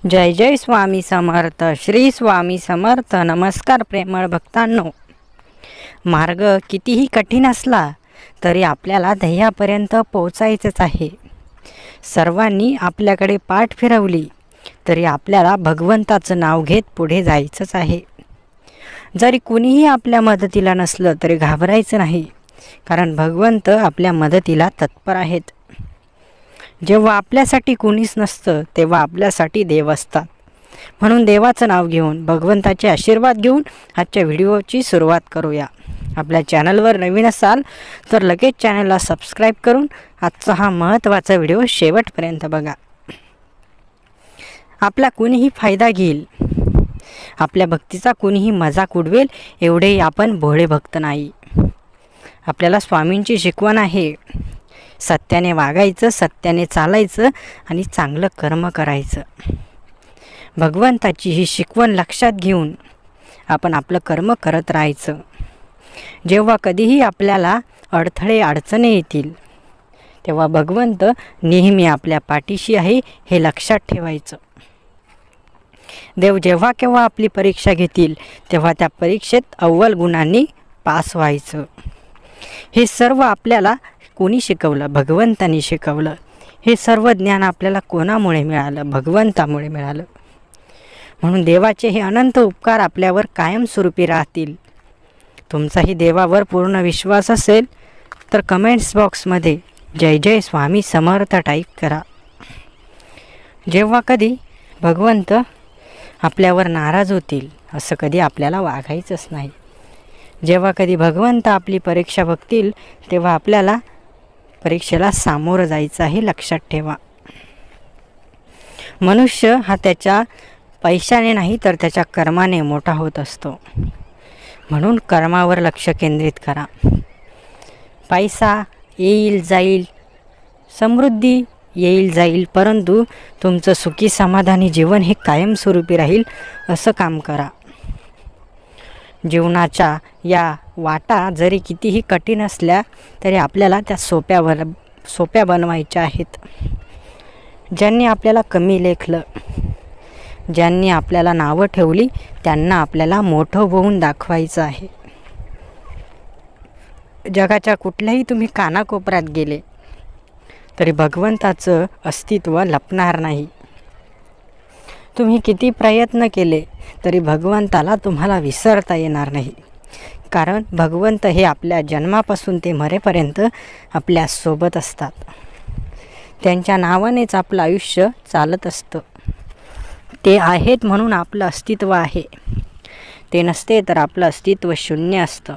जय जय स्वामी समर्थ, श्री स्वामी समर्थ. नमस्कार प्रेमळ भक्तांनो. मार्ग कितीही कठीण असला तरी आपल्याला ध्येयापर्यंत पोहोचायचंच आहे. सर्वांनी आपल्याकडे पाठ फिरवली तरी आपल्याला भगवंताचं नाव घेत पुढे जायचंच आहे. जरी कुणीही आपल्या मदतीला नसलं तरी घाबरायचं नाही, कारण भगवंत आपल्या मदतीला तत्पर आहेत. जेव्हा आपल्यासाठी कोणीच नसतं तेव्हा आपल्यासाठी देव असतात. म्हणून देवाचं नाव घेऊन, भगवंताचे आशीर्वाद घेऊन आजच्या व्हिडिओची सुरुवात करूया. आपल्या चॅनलवर नवीन असाल तर लगेच चॅनलला सबस्क्राईब करून आजचा हा महत्त्वाचा व्हिडिओ शेवटपर्यंत बघा. आपला कोणीही फायदा घेईल, आपल्या भक्तीचा कोणीही मजाक उडवेल एवढेही आपण भोळे भक्त नाही. आपल्याला स्वामींची शिकवण आहे, सत्याने वागायचं, सत्याने चालायचं आणि चांगलं कर्म करायचं. भगवंताची ही शिकवण लक्षात घेऊन आपण आपलं कर्म करत राहायचं. जेव्हा कधीही आपल्याला अडथळे अडचणी येतील तेव्हा भगवंत नेहमी आपल्या पाठीशी आहे हे लक्षात ठेवायचं. देव जेव्हा केव्हा आपली परीक्षा घेतील तेव्हा त्या परीक्षेत अव्वल गुणांनी पास व्हायचं. हे सर्व आपल्याला कोणी शिकवलं? भगवंतानी शिकवलं. हे सर्व ज्ञान आपल्याला कोणामुळे मिळालं? भगवंतामुळे मिळालं. म्हणून देवाचे हे अनंत उपकार आपल्यावर कायमस्वरूपी राहतील. तुमचाही देवावर पूर्ण विश्वास असेल तर कमेंट्स बॉक्समध्ये जय जय स्वामी समर्थ टाईप करा. जेव्हा कधी भगवंत आपल्यावर नाराज होतील असं कधी आपल्याला वागायचंच नाही. जेव्हा कधी भगवंत आपली परीक्षा बघतील तेव्हा आपल्याला परीक्षेला सामोरं जायचं आहे, लक्षात ठेवा. मनुष्य हा त्याच्या पैशाने नाही तर त्याच्या कर्माने मोठा होत असतो. म्हणून कर्मावर लक्ष केंद्रित करा. पैसा येईल जाईल, समृद्धी येईल जाईल, परंतु तुमचं सुखी समाधानी जीवन हे कायमस्वरूपी राहील असं काम करा. जीवनाच्या या वाटा जरी कितीही कठीण असल्या तरी आपल्याला त्या सोप्या बनवायच्या आहेत. ज्यांनी आपल्याला कमी लेखलं, ज्यांनी आपल्याला नावं ठेवली, त्यांना आपल्याला मोठं होऊन दाखवायचं आहे. जगाच्या कुठल्याही तुम्ही कानाकोपऱ्यात गेले तरी भगवंताचं अस्तित्व लपणार नाही. तुम्ही किती प्रयत्न केले तरी भगवंताला तुम्हाला विसरता येणार नाही, कारण भगवंत हे आपल्या जन्मापासून ते मरेपर्यंत आपल्या सोबत असतात. त्यांच्या नावानेच आपलं आयुष्य चालत असतं. ते आहेत म्हणून आपलं अस्तित्व आहे. ते नसते तर आपलं अस्तित्व शून्य असतं.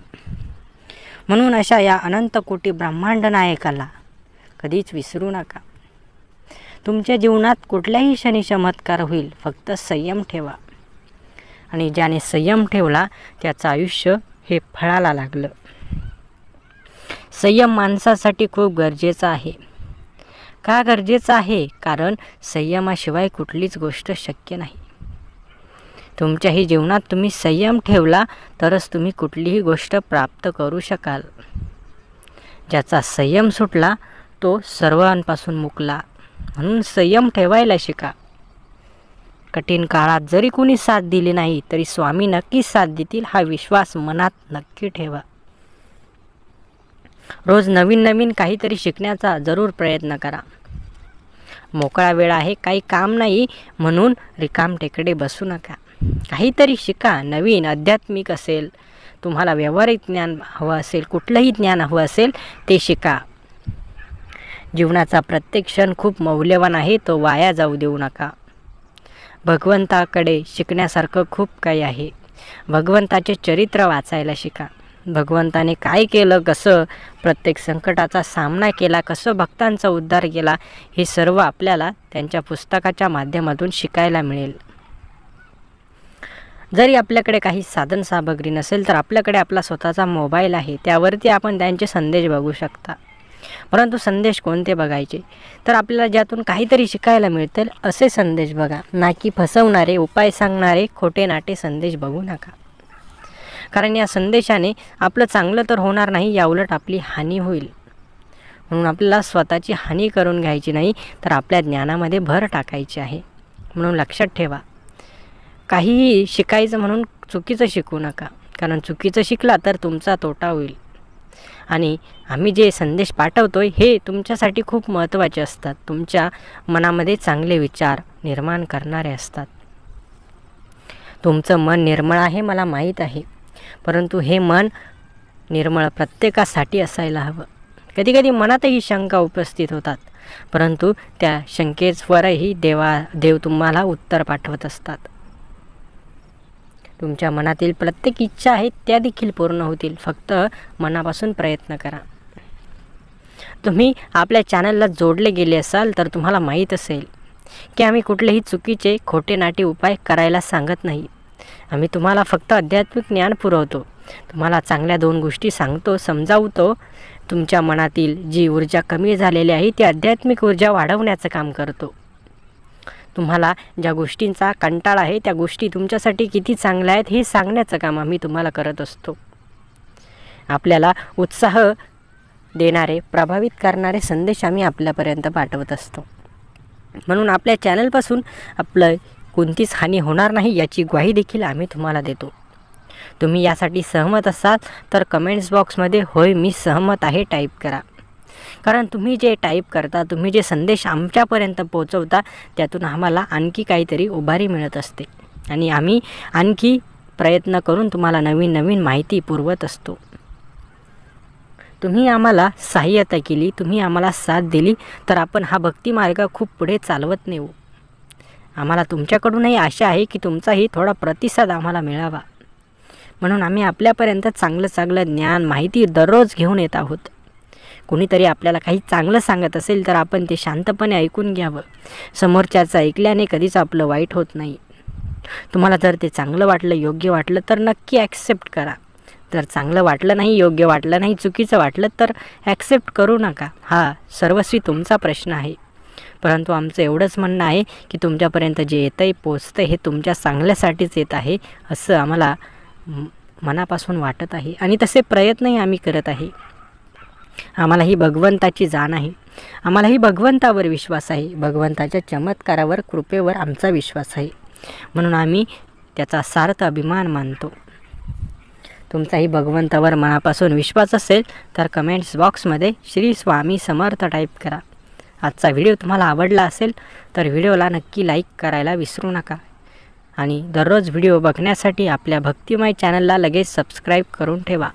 म्हणून अशा या अनंत कोटी ब्रह्मांड नायकाला कधीच विसरू नका. तुमच्या जीवनात कुठल्याही क्षणी चमत्कार होईल, फक्त संयम ठेवा. आणि ज्याने संयम ठेवला त्याचं आयुष्य हे फळाला लागलं. संयम माणसासाठी खूप गरजेचा आहे. का गरजेचं आहे? कारण संयमाशिवाय कुठलीच गोष्ट शक्य नाही. तुमच्याही जीवनात तुम्ही संयम ठेवला तरच तुम्ही कुठलीही गोष्ट प्राप्त करू शकाल. ज्याचा संयम सुटला तो सर्वांपासून मुकला. म्हणून संयम ठेवायला शिका. कठीण काळात जरी कोणी साथ दिली नाही तरी स्वामी नक्कीच साथ देतील, हा विश्वास मनात नक्की ठेवा. रोज नवीन नवीन काहीतरी शिकण्याचा जरूर प्रयत्न करा. मोकळा वेळ आहे, काही काम नाही म्हणून रिकाम टेकडे बसू नका. काहीतरी शिका. नवीन आध्यात्मिक असेल, तुम्हाला व्यावहारिक ज्ञान हवं असेल, कुठलंही ज्ञान हवं असेल ते शिका. जीवनाचा प्रत्येक क्षण खूप मौल्यवान आहे, तो वाया जाऊ देऊ नका. भगवंताकडे शिकण्यासारखं खूप काही आहे. भगवंताचे चरित्र वाचायला शिका. भगवंताने काय केलं, कसं प्रत्येक संकटाचा सामना केला, कसं भक्तांचा उद्धार केला, हे सर्व आपल्याला त्यांच्या पुस्तकाच्या माध्यमातून शिकायला मिळेल. जरी आपल्याकडे काही साधन सामग्री नसेल तर आपल्याकडे आपला स्वतःचा मोबाईल आहे, त्यावरती आपण त्यांचे संदेश बघू शकता. परंतु संदेश कोणते बघायचे? तर आपल्याला ज्यातून काहीतरी शिकायला मिळतील असे संदेश बघा, ना की फसवणारे, उपाय सांगणारे, खोटे नाटे संदेश बघू नका. कारण या संदेशाने आपलं चांगलं तर होणार नाही, याउलट आपली हानी होईल. म्हणून आपल्याला स्वतःची हानी करून घ्यायची नाही, तर आपल्या ज्ञानामध्ये भर टाकायची आहे. म्हणून लक्षात ठेवा, काहीही शिकायचं म्हणून चुकीचं शिकू नका, कारण चुकीचं शिकला तर तुमचा तोटा होईल. आणि आम्ही जे संदेश पाठवतोय हे तुमच्यासाठी खूप महत्त्वाचे असतात, तुमच्या मनामध्ये चांगले विचार निर्माण करणारे असतात. तुमचं मन निर्मळ आहे मला माहीत आहे, परंतु हे मन निर्मळ प्रत्येकासाठी असायला हवं. कधीकधी मनातही शंका उपस्थित होतात, परंतु त्या शंकेवरही देव तुम्हाला उत्तर पाठवत असतात. तुमच्या मनातील प्रत्येक इच्छा आहेत त्या देखील पूर्ण होतील, फक्त मनापासून प्रयत्न करा. तुम्ही आपल्या चॅनलला जोडले गेले असाल तर तुम्हाला माहीत असेल की आम्ही कुठलेही चुकीचे खोटे नाटी उपाय करायला सांगत नाही. आम्ही तुम्हाला फक्त आध्यात्मिक ज्ञान पुरवतो, तुम्हाला चांगल्या 2 गोष्टी सांगतो, समजावतो. तुमच्या मनातील जी ऊर्जा कमी झालेली आहे ती आध्यात्मिक ऊर्जा वाढवण्याचं काम करतो. तुम्हाला ज्या गोष्टींचा कंटाळा आहे त्या गोष्टी तुमच्यासाठी किती चांगल्या आहेत हे सांगण्याचं काम आम्ही तुम्हाला करत असतो. आपल्याला उत्साह देणारे, प्रभावित करणारे संदेश आम्ही आपल्यापर्यंत पाठवत असतो. म्हणून आपल्या चॅनलपासून आपलं कोणतीच हानी होणार नाही याची ग्वाही देखील आम्ही तुम्हाला देतो. तुम्ही यासाठी सहमत असाल तर कमेंट्स बॉक्समध्ये होय मी सहमत आहे टाईप करा. कारण तुम्ही जे टाईप करता, तुम्ही जे संदेश आमच्यापर्यंत पोहोचवता, त्यातून आम्हाला आणखी काहीतरी उभारी मिळत असते आणि आम्ही आणखी प्रयत्न करून तुम्हाला नवीन नवीन माहिती पुरवत असतो. तुम्ही आम्हाला सहाय्यता केली, तुम्ही आम्हाला साथ दिली तर आपण हा भक्तिमार्ग खूप पुढे चालवत नेऊ. आम्हाला तुमच्याकडूनही आशा आहे की तुमचाही थोडा प्रतिसाद आम्हाला मिळावा. म्हणून आम्ही आपल्यापर्यंत चांगलं ज्ञान, माहिती दररोज घेऊन येत आहोत. कोणीतरी आपल्याला काही चांगलं सांगत असेल तर आपण ते शांतपणे ऐकून घ्यावं. समोरच्याचं ऐकल्याने कधीच आपलं वाईट होत नाही. तुम्हाला जर ते चांगलं वाटलं, योग्य वाटलं तर नक्की ॲक्सेप्ट करा. जर चांगलं वाटलं नाही, योग्य वाटलं नाही, चुकीचं वाटलं तर ॲक्सेप्ट करू नका. हा सर्वस्वी तुमचा प्रश्न आहे. परंतु आमचं एवढंच म्हणणं आहे की तुमच्यापर्यंत जे येतं आहे, पोचतं हे तुमच्या चांगल्यासाठीच येत आहे असं आम्हाला मनापासून वाटत आहे आणि तसे प्रयत्नही आम्ही करत आहे. आम्हालाही भगवंताची जाण आहे, आम्हालाही भगवंतावर विश्वास आहे, भगवंताच्या चमत्कारावर, कृपेवर आमचा विश्वास आहे. म्हणून आम्ही त्याचा सार्थ अभिमान मानतो. तुमचाही भगवंतावर मनापासून विश्वास असेल तर कमेंट्स बॉक्समध्ये श्री स्वामी समर्थ टाईप करा. आजचा व्हिडिओ तुम्हाला आवडला असेल तर व्हिडिओला नक्की लाईक करायला विसरू नका आणि दररोज व्हिडिओ बघण्यासाठी आपल्या भक्तिमय चॅनलला लगेच सबस्क्राईब करून ठेवा.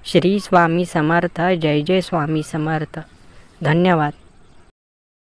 श्री स्वामी समर्थ. जय जय स्वामी समर्थ. धन्यवाद.